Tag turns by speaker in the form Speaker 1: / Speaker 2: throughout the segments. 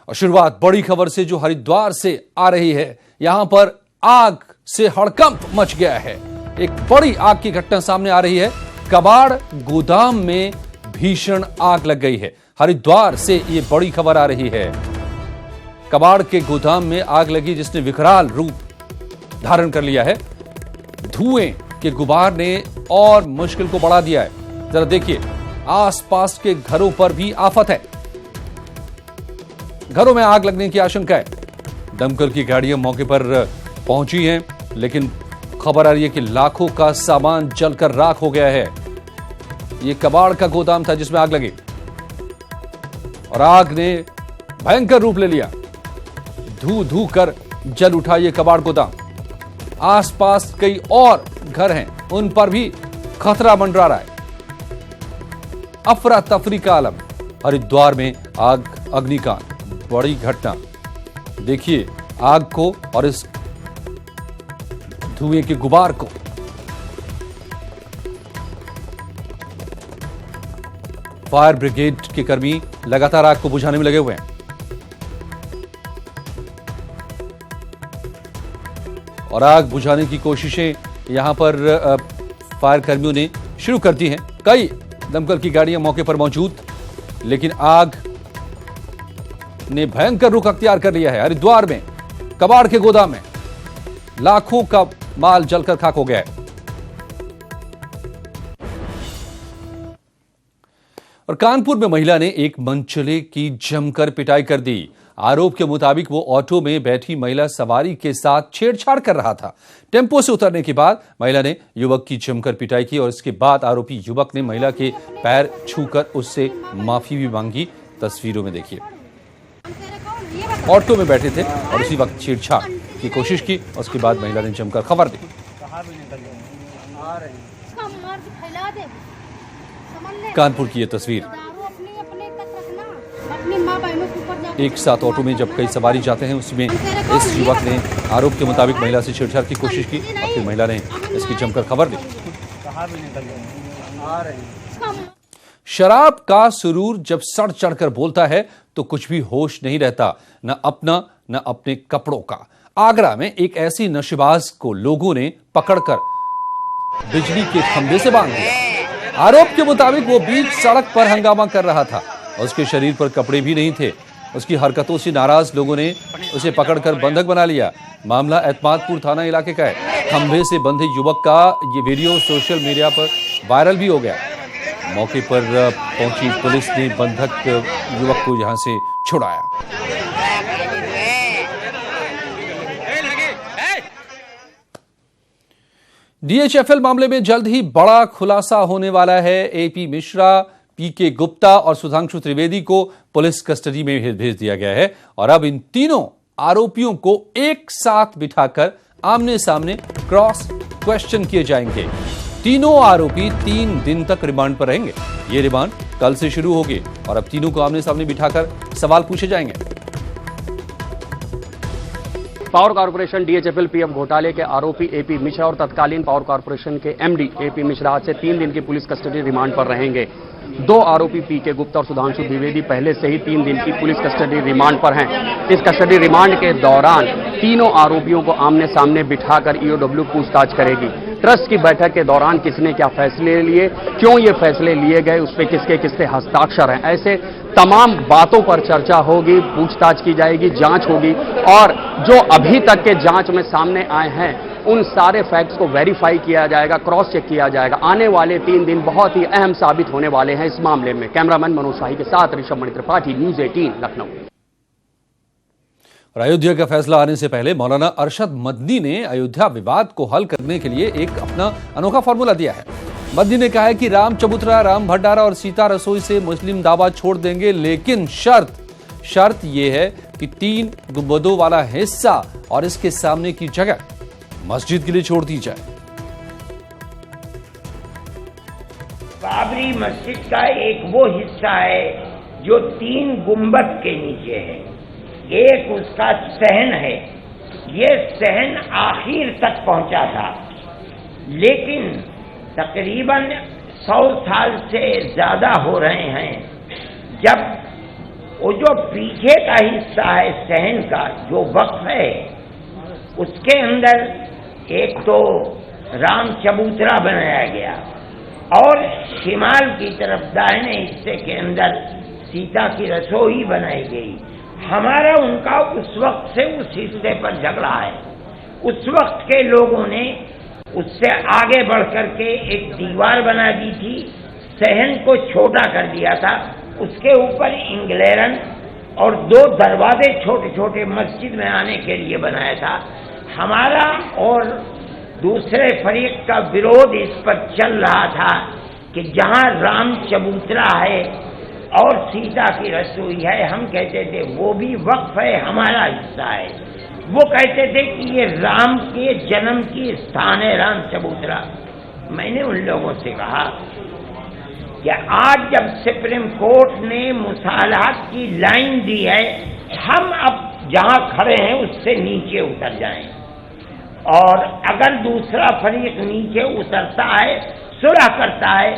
Speaker 1: और शुरुआत बड़ी खबर से जो हरिद्वार से आ रही है। यहां पर आग से हड़कंप मच गया है। एक बड़ी आग की घटना सामने आ रही है। कबाड़ गोदाम में भीषण आग लग गई है। हरिद्वार से ये बड़ी खबर आ रही है। कबाड़ के गोदाम में आग लगी जिसने विकराल रूप धारण कर लिया है। धुएं के गुबार ने और मुश्किल को बढ़ा दिया है। जरा देखिए, आसपास के घरों पर भी आफत है। घरों में आग लगने की आशंका है। दमकल की गाड़ियां मौके पर पहुंची हैं, लेकिन खबर आ रही है कि लाखों का सामान जलकर राख हो गया है। यह कबाड़ का गोदाम था जिसमें आग लगी और आग ने भयंकर रूप ले लिया। धू धू कर जल उठा यह कबाड़ गोदाम। आसपास कई और घर हैं, उन पर भी खतरा मंडरा रहा है। अफरा तफरी का आलम। हरिद्वार में आग अग्निकांड, बड़ी घटना। देखिए आग को और इस धुएं के गुबार को। फायर ब्रिगेड के कर्मी लगातार आग को बुझाने में लगे हुए हैं। और आग बुझाने की कोशिशें यहां पर फायर कर्मियों ने शुरू कर दी हैं। कई दमकल की गाड़ियां मौके पर मौजूद, लेकिन आग ने भयंकर रुख अख्तियार कर लिया है। हरिद्वार में कबाड़ के गोदाम में लाखों का माल जलकर खाक हो गया है। और कानपुर में महिला ने एक मनचले की जमकर पिटाई कर दी। आरोप के मुताबिक वो ऑटो में बैठी महिला सवारी के साथ छेड़छाड़ कर रहा था। टेम्पो से उतरने के बाद महिला ने युवक की जमकर पिटाई की और इसके बाद आरोपी युवक ने महिला के पैर छूकर उससे माफी भी मांगी। तस्वीरों में देखिए, ऑटो में बैठे थे और उसी वक्त छेड़छाड़ की कोशिश की। उसके बाद महिला ने जमकर खबर दी। कानपुर की यह तस्वीर। एक साथ ऑटो में जब कई सवारी जाते हैं, उसमें इस युवक ने आरोप के मुताबिक महिला से छेड़छाड़ की कोशिश की और फिर महिला ने इसकी जमकर खबर दी। शराब का सुरूर जब सड़ चढ़कर बोलता है तो कुछ भी होश नहीं रहता, न अपना न अपने कपड़ों का। आगरा में एक ऐसी नशेबाज को लोगों ने पकड़कर बिजली के खंभे से बांध दिया। आरोप के मुताबिक वो बीच सड़क पर हंगामा कर रहा था। उसके शरीर पर कपड़े भी नहीं थे। उसकी हरकतों से नाराज लोगों ने उसे पकड़कर बंधक बना लिया। मामला एतमादपुर थाना इलाके का है। खंभे से बंधे युवक का ये वीडियो सोशल मीडिया पर वायरल भी हो गया। मौके पर पहुंची पुलिस ने बंधक युवक को यहां से छुड़ाया। डीएचएफएल मामले में जल्द ही बड़ा खुलासा होने वाला है। एपी मिश्रा, पीके गुप्ता और सुधांशु त्रिवेदी को पुलिस कस्टडी में भेज दिया गया है और अब इन तीनों आरोपियों को एक साथ बिठाकर आमने सामने क्रॉस क्वेश्चन किए जाएंगे। तीनों आरोपी 3 दिन तक रिमांड पर रहेंगे। ये रिमांड कल से शुरू होगी और अब तीनों को आमने सामने बिठाकर सवाल पूछे जाएंगे।
Speaker 2: पावर कॉर्पोरेशन डीएचएफएल पीएफ घोटाले के आरोपी एपी मिश्रा और तत्कालीन पावर कॉर्पोरेशन के एमडी एपी मिश्रा आज से 3 दिन की पुलिस कस्टडी रिमांड पर रहेंगे। 2 आरोपी पीके गुप्ता और सुधांशु द्विवेदी पहले से ही 3 दिन की पुलिस कस्टडी रिमांड पर हैं। इस कस्टडी रिमांड के दौरान तीनों आरोपियों को आमने सामने बिठाकर ईओडब्ल्यू पूछताछ करेगी। ट्रस्ट की बैठक के दौरान किसने क्या फैसले लिए, क्यों ये फैसले लिए गए, उस पर किसके किसके हस्ताक्षर हैं, ऐसे तमाम बातों पर चर्चा होगी, पूछताछ की जाएगी, जांच होगी और जो अभी तक के जांच में सामने आए हैं उन सारे फैक्ट्स को वेरीफाई किया जाएगा, क्रॉस चेक किया जाएगा। आने वाले 3 दिन बहुत ही अहम साबित होने वाले हैं इस मामले में। कैमरामैन मनोज शाही के साथ ऋषभ मणि त्रिपाठी, न्यूज़ 18 लखनऊ।
Speaker 1: और अयोध्या का फैसला आने से पहले मौलाना अरशद मदनी ने अयोध्या विवाद को हल करने के लिए एक अपना अनोखा फॉर्मूला दिया है। मदनी ने कहा है कि राम चबूतरा, राम भंडारा और सीता रसोई से मुस्लिम दावा छोड़ देंगे, लेकिन शर्त यह है कि 3 गुंबदों वाला हिस्सा और इसके सामने की जगह मस्जिद के लिए छोड़ दी जाए।
Speaker 3: बाबरी मस्जिद का एक वो हिस्सा है जो 3 गुंबद के नीचे है। एक उसका सहन है। ये सहन आखिर तक पहुंचा था, लेकिन तकरीबन 100 साल से ज्यादा हो रहे हैं जब वो जो पीछे का हिस्सा है सहन का जो वक्फ है, उसके अंदर एक तो राम चबूतरा बनाया गया और शिमाल की तरफ दाहिने हिस्से के अंदर सीता की रसोई बनाई गई। हमारा उनका उस वक्त से उस हिस्से पर झगड़ा है। उस वक्त के लोगों ने उससे आगे बढ़ करके एक दीवार बना दी थी, सहन को छोटा कर दिया था, उसके ऊपर इंग्लेरन और 2 दरवाजे छोटे छोटे मस्जिद में आने के लिए बनाया था। हमारा और दूसरे फरीक का विरोध इस पर चल रहा था कि जहां राम चबूतरा है और सीता की रसोई है, हम कहते थे वो भी वक्फ है, हमारा हिस्सा है। वो कहते थे कि ये राम के जन्म की स्थान है राम चबूतरा। मैंने उन लोगों से कहा कि आज जब सुप्रीम कोर्ट ने मुसालहत की लाइन दी है, हम अब जहां खड़े हैं उससे नीचे उतर जाएं, और अगर दूसरा फरीक नीचे उतरता है, सुलह करता है,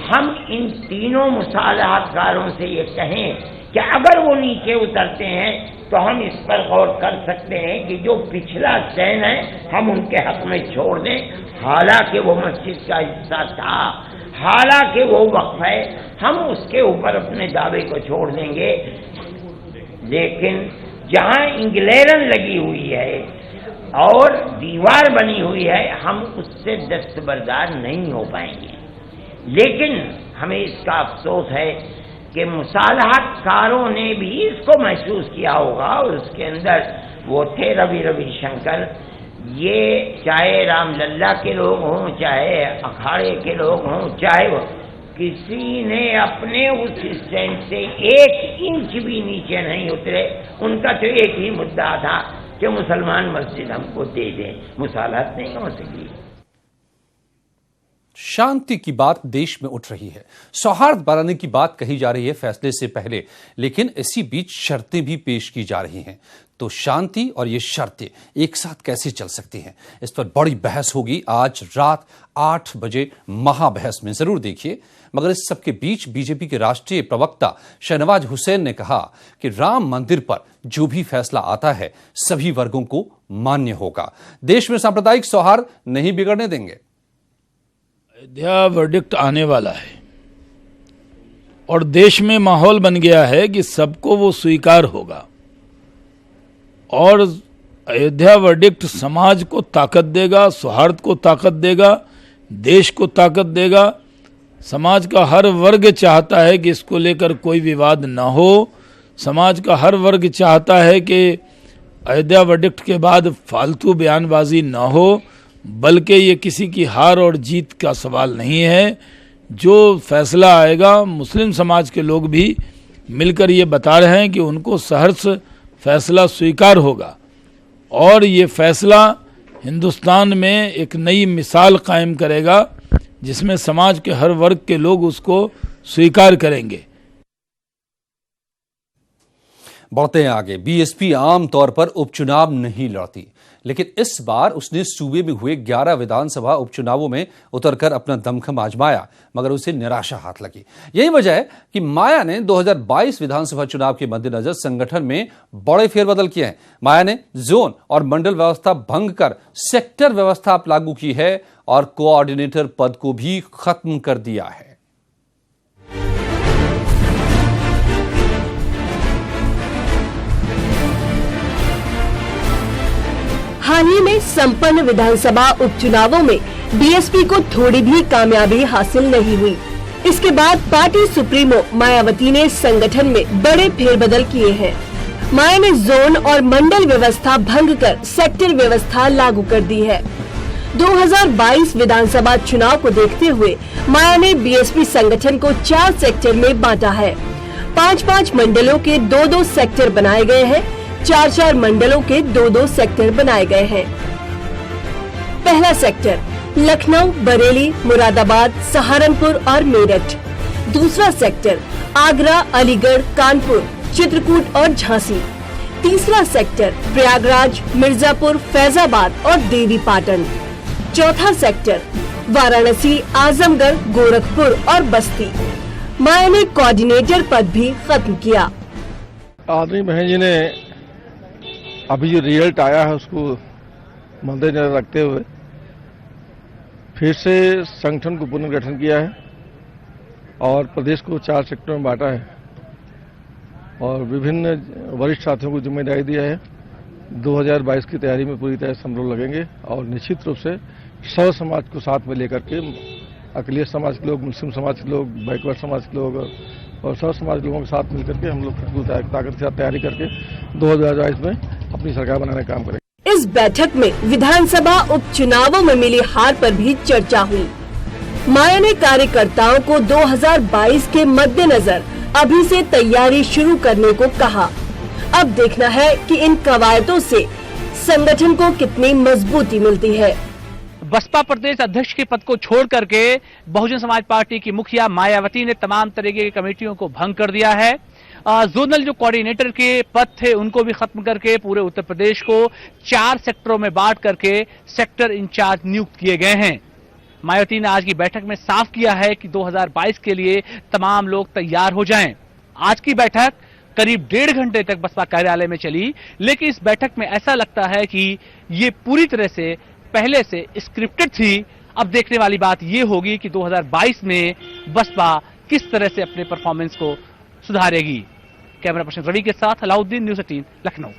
Speaker 3: हम इन तीनों मुसालहतकारों से ये कहें कि अगर वो नीचे उतरते हैं तो हम इस पर गौर कर सकते हैं कि जो पिछला सहन है हम उनके हक में छोड़ दें, हालांकि वो मस्जिद का हिस्सा था, हालांकि वो वक्फ है, हम उसके ऊपर अपने दावे को छोड़ देंगे। लेकिन जहां इंग्लेरन लगी हुई है और दीवार बनी हुई है, हम उससे दस्तबरदार नहीं हो पाएंगे। लेकिन हमें इसका अफसोस है कि मुसालहतकारों ने भी इसको महसूस किया होगा, और उसके अंदर वो थे रविशंकर, ये चाहे रामलल्ला के लोग हों, चाहे अखाड़े के लोग हों, चाहे वो, किसी ने अपने उस स्टैंड से 1 इंच भी नीचे नहीं उतरे। उनका तो एक ही मुद्दा था कि मुसलमान मस्जिद हमको दे दें, मुसालहत नहीं हो सकी।
Speaker 1: शांति की बात देश में उठ रही है, सौहार्द बढ़ाने की बात कही जा रही है फैसले से पहले, लेकिन इसी बीच शर्तें भी पेश की जा रही हैं। तो शांति और ये शर्तें एक साथ कैसे चल सकती हैं, इस पर बड़ी बहस होगी आज रात 8 बजे महाबहस में, जरूर देखिए। मगर इस सबके बीच बीजेपी के राष्ट्रीय प्रवक्ता शहनवाज हुसैन ने कहा कि राम मंदिर पर जो भी फैसला आता है सभी वर्गों को मान्य होगा, देश में सांप्रदायिक सौहार्द नहीं बिगड़ने देंगे।
Speaker 4: अयोध्या वर्डिक्ट आने वाला है और देश में माहौल बन गया है कि सबको वो स्वीकार होगा, और अयोध्या वर्डिक्ट समाज को ताकत देगा, सौहार्द को ताकत देगा, देश को ताकत देगा। समाज का हर वर्ग चाहता है कि इसको लेकर कोई विवाद ना हो। समाज का हर वर्ग चाहता है कि अयोध्या वर्डिक्ट के बाद फालतू बयानबाजी ना हो, बल्कि ये किसी की हार और जीत का सवाल नहीं है। जो फैसला आएगा, मुस्लिम समाज के लोग भी मिलकर ये बता रहे हैं कि उनको सहर्ष फैसला स्वीकार होगा, और ये फैसला हिंदुस्तान में एक नई मिसाल कायम करेगा जिसमें समाज के हर वर्ग के लोग उसको स्वीकार करेंगे।
Speaker 1: बढ़ते हैं आगे। बीएसपी आमतौर पर उपचुनाव नहीं लड़ती, लेकिन इस बार उसने सूबे में हुए 11 विधानसभा उपचुनावों में उतरकर अपना दमखम आजमाया, मगर उसे निराशा हाथ लगी। यही वजह है कि माया ने 2022 विधानसभा चुनाव के मद्देनजर संगठन में बड़े फेरबदल किए हैं। माया ने जोन और मंडल व्यवस्था भंग कर सेक्टर व्यवस्था लागू की है और कोऑर्डिनेटर पद को भी खत्म कर दिया है।
Speaker 5: हाल ही में संपन्न विधानसभा उपचुनावों में बीएसपी को थोड़ी भी कामयाबी हासिल नहीं हुई। इसके बाद पार्टी सुप्रीमो मायावती ने संगठन में बड़े फेरबदल किए हैं। माया ने जोन और मंडल व्यवस्था भंग कर सेक्टर व्यवस्था लागू कर दी है। 2022 विधानसभा चुनाव को देखते हुए माया ने बीएसपी संगठन को 4 सेक्टर में बांटा है। 5-5 मंडलों के 2-2 सेक्टर बनाए गए हैं। 4-4 मंडलों के 2-2 सेक्टर बनाए गए हैं। पहला सेक्टर लखनऊ, बरेली, मुरादाबाद, सहारनपुर और मेरठ। दूसरा सेक्टर आगरा, अलीगढ़, कानपुर, चित्रकूट और झांसी। तीसरा सेक्टर प्रयागराज, मिर्जापुर, फैजाबाद और देवीपाटन। चौथा सेक्टर वाराणसी, आजमगढ़, गोरखपुर और बस्ती। माया ने कोऑर्डिनेटर पद भी खत्म किया।
Speaker 6: आदमी बहन जी ने अभी जो रिजल्ट आया है उसको मद्देनजर रखते हुए फिर से संगठन को पुनर्गठन किया है और प्रदेश को 4 सेक्टर में बांटा है और विभिन्न वरिष्ठ साथियों को जिम्मेदारी दिया है। 2022 की तैयारी में पूरी तरह से हम लोग लगेंगे और निश्चित रूप से सर्व समाज को साथ में लेकर के अकलियत समाज के लोग, मुस्लिम समाज के लोग, बैकवर्ड समाज के लोग और सर्व समाज के लोगों के साथ मिलकर के हम लोग ताकत के साथ तैयारी करके 2022 में अपनी सरकार बनाने का काम करेंगे।
Speaker 5: इस बैठक में विधानसभा उपचुनावों में मिली हार पर भी चर्चा हुई। माया ने कार्यकर्ताओं को 2022 के मद्देनजर अभी से तैयारी शुरू करने को कहा। अब देखना है कि इन कवायदों से संगठन को कितनी मजबूती मिलती है।
Speaker 7: बसपा प्रदेश अध्यक्ष के पद को छोड़ करके बहुजन समाज पार्टी की मुखिया मायावती ने तमाम तरीके की कमेटियों को भंग कर दिया है। जोनल जो कोऑर्डिनेटर के पद थे उनको भी खत्म करके पूरे उत्तर प्रदेश को 4 सेक्टरों में बांट करके सेक्टर इंचार्ज नियुक्त किए गए हैं। मायावती ने आज की बैठक में साफ किया है कि 2022 के लिए तमाम लोग तैयार हो जाएं। आज की बैठक करीब 1.5 घंटे तक बसपा कार्यालय में चली, लेकिन इस बैठक में ऐसा लगता है कि ये पूरी तरह से पहले से स्क्रिप्टेड थी। अब देखने वाली बात ये होगी कि 2022 में बसपा किस तरह से अपने परफॉर्मेंस को सुधारेगी। कैमरा पर्सन रवि के साथ अलाउद्दीन, न्यूज़ 18 लखनऊ।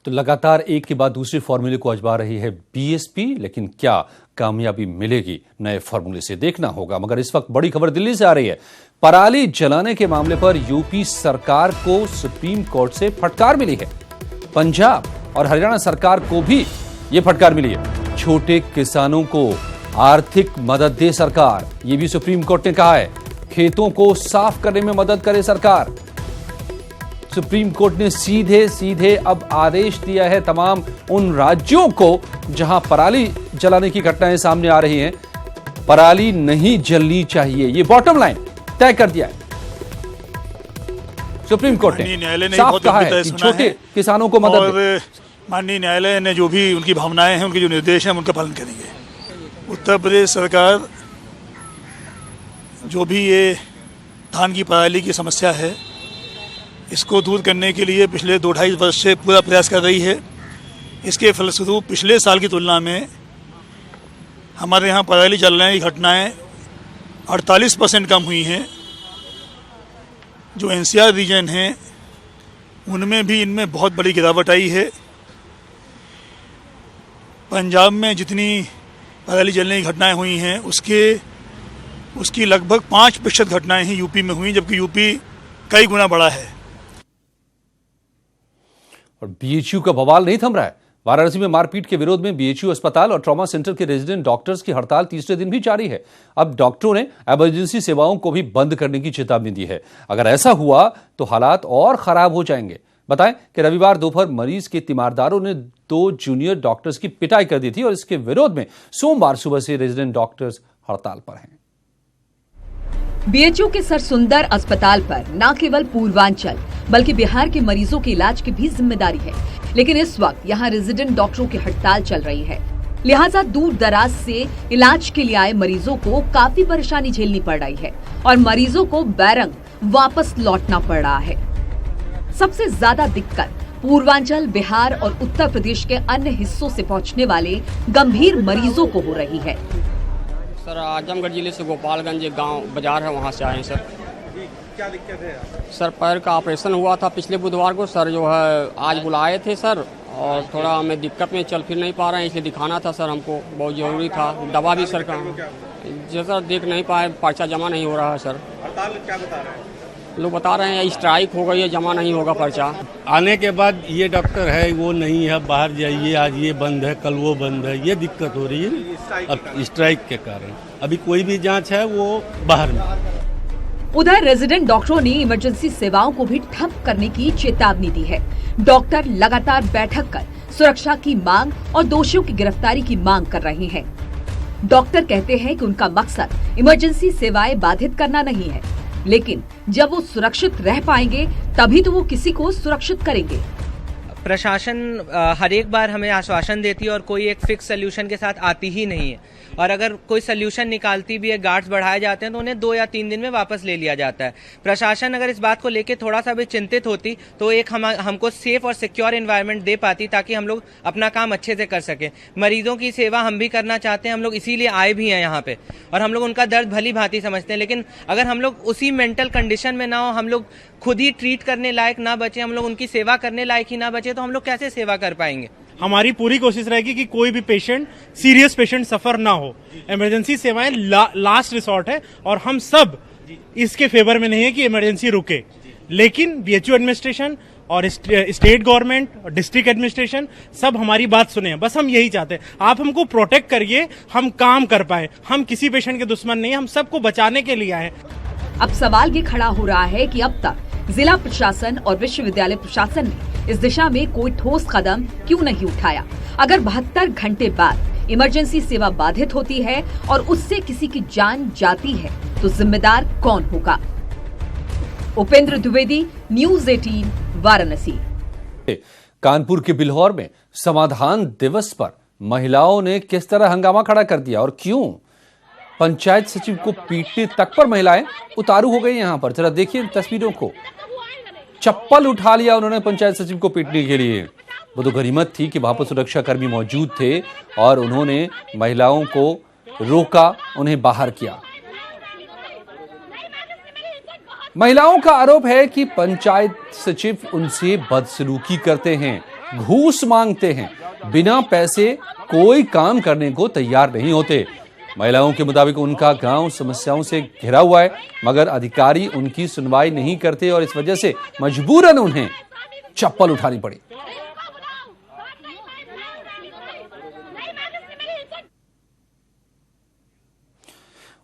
Speaker 1: तो लगातार एक के बाद दूसरे फॉर्मूले को आजमा रही है बीएसपी, लेकिन क्या कामयाबी मिलेगी नए फॉर्मूले से देखना होगा। मगर इस वक्त बड़ी खबर दिल्ली से आ रही है। पराली जलाने के मामले पर यूपी सरकार को सुप्रीम कोर्ट से फटकार मिली है। पंजाब और हरियाणा सरकार को भी ये फटकार मिली है। छोटे किसानों को आर्थिक मदद दे सरकार, ये भी सुप्रीम कोर्ट ने कहा है। खेतों को साफ करने में मदद करे सरकार। सुप्रीम कोर्ट ने सीधे सीधे अब आदेश दिया है तमाम उन राज्यों को जहां पराली जलाने की घटनाएं सामने आ रही हैं, पराली नहीं जलनी चाहिए। ये बॉटम लाइन तय कर दिया है सुप्रीम कोर्ट ने। साफ कहा है कि छोटे किसानों को मदद
Speaker 8: और माननीय न्यायालय ने जो भी उनकी भावनाएं हैं, उनके जो निर्देश हैं, उनका पालन करेंगे। उत्तर प्रदेश सरकार जो भी ये धान की पराली की समस्या है, इसको दूर करने के लिए पिछले 2-2.5 वर्ष से पूरा प्रयास कर रही है। इसके फलस्वरूप पिछले साल की तुलना में हमारे यहाँ पराली जलने की घटनाएं 48% कम हुई हैं। जो एनसीआर रीजन हैं उनमें भी इनमें बहुत बड़ी गिरावट आई है। पंजाब में जितनी पराली जलने की घटनाएं हुई हैं उसकी लगभग 5% घटनाएं ही यूपी में हुई, जबकि यूपी कई गुना बड़ा है।
Speaker 1: और बीएचयू का बवाल नहीं थम रहा है। वाराणसी में मारपीट के विरोध में बीएचयू अस्पताल और ट्रॉमा सेंटर के रेजिडेंट डॉक्टर्स की हड़ताल तीसरे दिन भी जारी है। अब डॉक्टरों ने इमरजेंसी सेवाओं को भी बंद करने की चेतावनी दी है। अगर ऐसा हुआ तो हालात और खराब हो जाएंगे। बताएं कि रविवार दोपहर मरीज के तीमारदारों ने 2 जूनियर डॉक्टर्स की पिटाई कर दी थी और इसके विरोध में सोमवार सुबह से रेजिडेंट डॉक्टर्स हड़ताल पर हैं।
Speaker 9: बीएचयू के सरसुंदर अस्पताल पर न केवल पूर्वांचल बल्कि बिहार के मरीजों के इलाज की भी जिम्मेदारी है, लेकिन इस वक्त यहाँ रेजिडेंट डॉक्टरों की हड़ताल चल रही है। लिहाजा दूर दराज से इलाज के लिए आए मरीजों को काफी परेशानी झेलनी पड़ रही है और मरीजों को बैरंग वापस लौटना पड़ रहा है। सबसे ज्यादा दिक्कत पूर्वांचल, बिहार और उत्तर प्रदेश के अन्य हिस्सों से पहुँचने वाले गंभीर मरीजों को हो रही है।
Speaker 2: सर, आजमगढ़ जिले से गोपालगंज एक गांव बाजार है, वहां से आए हैं सर।
Speaker 10: क्या दिक्कत है?
Speaker 2: सर, पैर का ऑपरेशन हुआ था पिछले बुधवार को सर, जो है आज बुलाए थे सर, और थोड़ा हमें दिक्कत में चल फिर नहीं पा रहे हैं, इसलिए दिखाना था सर, हमको बहुत ज़रूरी था। दवा भी सर जो सर देख नहीं पाए, पर्चा जमा नहीं हो रहा है सर।
Speaker 10: हड़ताल क्या बता रहे हैं?
Speaker 2: लोग बता रहे हैं स्ट्राइक हो गई है, जमा नहीं होगा पर्चा।
Speaker 11: आने के बाद ये डॉक्टर है वो नहीं है, बाहर जाइए, आज ये बंद है, कल वो बंद है, ये दिक्कत हो रही है अब स्ट्राइक के कारण। अभी कोई भी जांच है वो बाहर में।
Speaker 9: उधर रेजिडेंट डॉक्टरों ने इमरजेंसी सेवाओं को भी ठप करने की चेतावनी दी है। डॉक्टर लगातार बैठक कर सुरक्षा की मांग और दोषियों की गिरफ्तारी की मांग कर रहे हैं। डॉक्टर कहते हैं कि उनका मकसद इमरजेंसी सेवाएं बाधित करना नहीं है, लेकिन जब वो सुरक्षित रह पाएंगे तभी तो वो किसी को सुरक्षित करेंगे।
Speaker 12: प्रशासन हर एक बार हमें आश्वासन देती है और कोई एक फिक्स सोल्यूशन के साथ आती ही नहीं है, और अगर कोई सोल्यूशन निकालती भी है, गार्ड्स बढ़ाए जाते हैं तो उन्हें 2 या 3 दिन में वापस ले लिया जाता है। प्रशासन अगर इस बात को लेकर थोड़ा सा भी चिंतित होती तो एक हमको सेफ और सिक्योर एनवायरनमेंट दे पाती, ताकि हम लोग अपना काम अच्छे से कर सकें। मरीजों की सेवा हम भी करना चाहते हैं, हम लोग इसीलिए आए भी हैं यहाँ पे, और हम लोग उनका दर्द भली भांति समझते हैं। लेकिन अगर हम लोग उसी मेंटल कंडीशन में ना हो, हम लोग खुद ही ट्रीट करने लायक ना बचे, हम लोग उनकी सेवा करने लायक ही ना बचे, तो हम लोग कैसे सेवा कर पाएंगे।
Speaker 10: हमारी पूरी कोशिश रहेगी कि कोई भी पेशेंट, सीरियस पेशेंट सफर ना हो। इमरजेंसी सेवाएं लास्ट रिसोर्ट है, और हम सब इसके फेवर में नहीं है कि इमरजेंसी रुके, लेकिन बीएचयू एडमिनिस्ट्रेशन और स्टेट गवर्नमेंट और डिस्ट्रिक्ट एडमिनिस्ट्रेशन सब हमारी बात सुने। बस हम यही चाहते हैं, आप हमको प्रोटेक्ट करिए, हम काम कर पाए। हम किसी पेशेंट के दुश्मन नहीं, हम सबको बचाने के लिए आए हैं।
Speaker 9: अब सवाल ये खड़ा हो रहा है कि अब तक जिला प्रशासन और विश्वविद्यालय प्रशासन ने इस दिशा में कोई ठोस कदम क्यों नहीं उठाया। अगर 72 घंटे बाद इमरजेंसी सेवा बाधित होती है और उससे किसी की जान जाती है तो जिम्मेदार कौन होगा। उपेंद्र द्विवेदी, न्यूज़ 18, वाराणसी।
Speaker 1: कानपुर के बिल्हौर में समाधान दिवस पर महिलाओं ने किस तरह हंगामा खड़ा कर दिया और क्यों? पंचायत सचिव को पीटने तक पर महिलाएं उतारू हो गई। यहां पर जरा देखिए इन तस्वीरों को। चप्पल उठा लिया उन्होंने पंचायत सचिव को पीटने के लिए। वो तो गनीमत थी कि वहां पर सुरक्षाकर्मी मौजूद थे और उन्होंने महिलाओं को रोका, उन्हें बाहर किया। महिलाओं का आरोप है कि पंचायत सचिव उनसे बदसलूकी करते हैं, घूस मांगते हैं, बिना पैसे कोई काम करने को तैयार नहीं होते। महिलाओं के मुताबिक उनका गांव समस्याओं से घिरा हुआ है, मगर अधिकारी उनकी सुनवाई नहीं करते और इस वजह से मजबूरन उन्हें चप्पल उठानी पड़ी।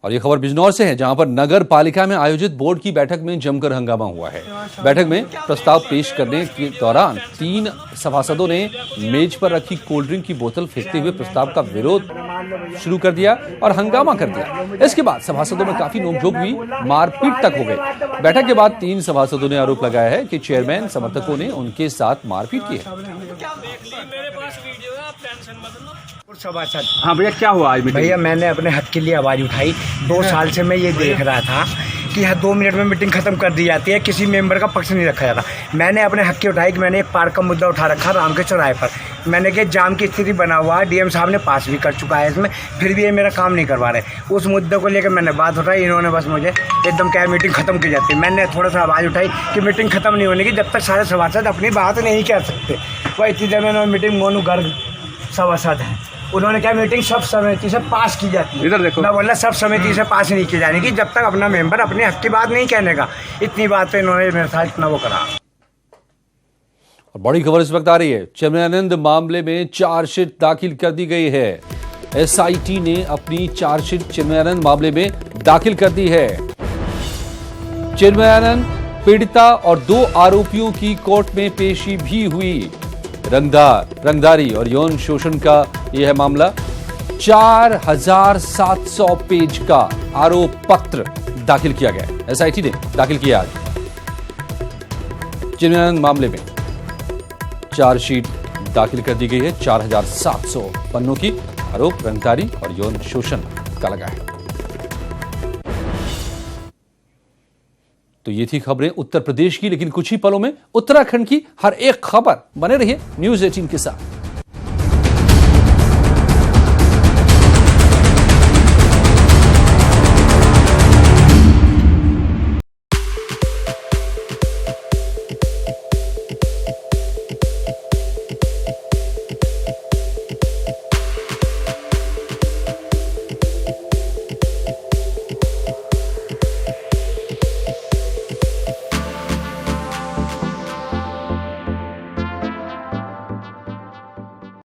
Speaker 1: और ये खबर बिजनौर से है, जहां पर नगर पालिका में आयोजित बोर्ड की बैठक में जमकर हंगामा हुआ है। बैठक में प्रस्ताव पेश करने के दौरान 3 सभासदों ने मेज पर रखी कोल्ड ड्रिंक की बोतल फेंकते हुए प्रस्ताव का विरोध शुरू कर दिया और हंगामा कर दिया। इसके बाद सभासदों में काफी नोकझोंक हुई, मारपीट तक हो गई। बैठक के बाद 3 सभासदों ने आरोप लगाया है कि चेयरमैन समर्थकों ने उनके साथ मारपीट की है।
Speaker 3: सभासद,
Speaker 2: हाँ भैया, क्या हुआ आज?
Speaker 3: भैया मैंने अपने हक के लिए आवाज उठाई। 2 साल से मैं ये देख रहा था कि 2 मिनट में मीटिंग खत्म कर दी जाती है, किसी मेंबर का पक्ष नहीं रखा जाता। मैंने अपने हक की उठाई कि मैंने एक पार्क का मुद्दा उठा रखा राम के चौराहे पर। मैंने कहा जाम की स्थिति बना हुआ, डीएम साहब ने पास भी कर चुका है इसमें, फिर भी ये मेरा काम नहीं करवा रहे। उस मुद्दे को लेकर मैंने बात उठाई, इन्होंने बस मुझे एकदम क्या मीटिंग खत्म की जाती है। मैंने थोड़ा सा आवाज़ उठाई कि मीटिंग खत्म नहीं होने की जब तक सारे सभासद अपनी बात नहीं कह सकते। वह इतनी देर में मीटिंग मोनू गर्ग सभासद है, उन्होंने क्या मीटिंग सब समिति से पास की जाती है।
Speaker 2: इधर देखो,
Speaker 3: मैं बोला सब समिति से पास नहीं की जाने की जब तक अपना मेंबर अपने हक की बात नहीं कहने का। इतनी बात तो इन्होंने मेरे साथ इतना वो करा।
Speaker 1: और बड़ी खबर इस वक्त आ रही है, चिन्मयानंद मामले में चार्जशीट दाखिल कर दी गई है। एसआईटी ने अपनी चार्जशीट चिन्मयानंद मामले में दाखिल कर दी है। चिन्मयानंद पीड़िता और 2 आरोपियों की कोर्ट में पेशी भी हुई। रंगदारी और यौन शोषण का यह है मामला। 4700 पेज का आरोप पत्र दाखिल किया गया है। एसआईटी ने दाखिल किया आज चिन्मयानंद मामले में चार्जशीट दाखिल कर दी गई है। 4700 पन्नों की आरोप रंगदारी और यौन शोषण का लगा है। तो ये थी खबरें उत्तर प्रदेश की, लेकिन कुछ ही पलों में उत्तराखंड की हर एक खबर। बने रहिए न्यूज़ 18 के साथ।